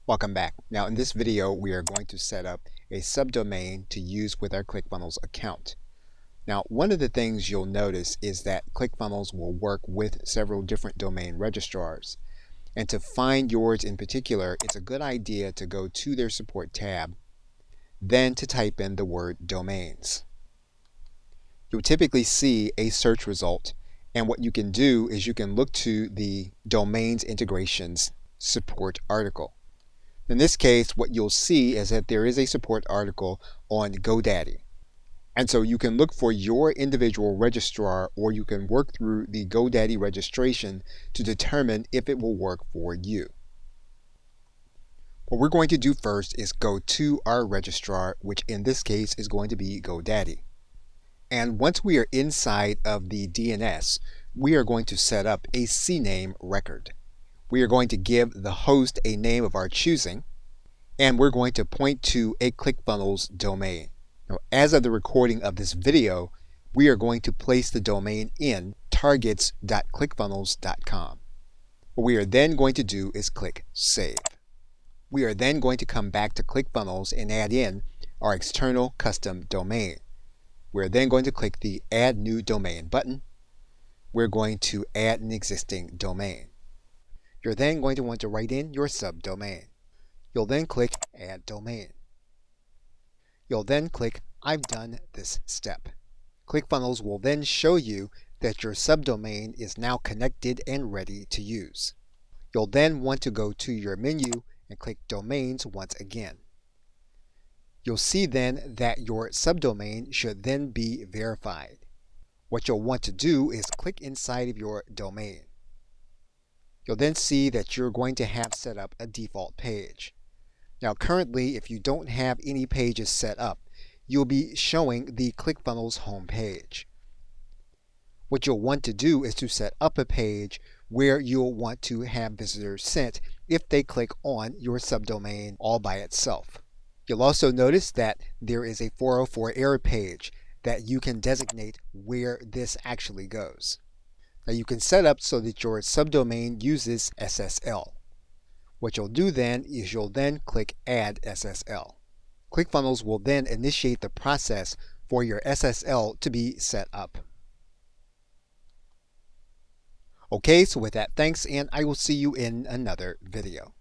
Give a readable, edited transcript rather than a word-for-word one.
Welcome back. Now in this video we are going to set up a subdomain to use with our Clickfunnels account. Now one of the things you'll notice is that Clickfunnels will work with several different domain registrars. And to find yours in particular, it's a good idea to go to their support tab, then to type in the word domains. You'll typically see a search result, and what you can do is you can look to the domains integrations support article. In this case, what you'll see is that there is a support article on GoDaddy. And so you can look for your individual registrar, or you can work through the GoDaddy registration to determine if it will work for you. What we're going to do first is go to our registrar, which in this case is going to be GoDaddy. And once we are inside of the DNS, we are going to set up a CNAME record. We are going to give the host a name of our choosing, and we're going to point to a Clickfunnels domain. Now, as of the recording of this video, we are going to place the domain in targets.clickfunnels.com. What we are then going to do is click Save. We are then going to come back to Clickfunnels and add in our external custom domain. We're then going to click the Add New Domain button. We're going to add an existing domain. You're then going to want to write in your subdomain. You'll then click Add Domain. You'll then click I've done this step. Clickfunnels will then show you that your subdomain is now connected and ready to use. You'll then want to go to your menu and click Domains once again. You'll see then that your subdomain should then be verified. What you'll want to do is click inside of your domain. You'll then see that you're going to have set up a default page. Now currently, if you don't have any pages set up, you'll be showing the Clickfunnels home page. What you'll want to do is to set up a page where you'll want to have visitors sent if they click on your subdomain all by itself. You'll also notice that there is a 404 error page that you can designate where this actually goes. Now you can set up so that your subdomain uses SSL. What you'll do then is you'll then click Add SSL. Clickfunnels will then initiate the process for your SSL to be set up. Okay, so with that, thanks, and I will see you in another video.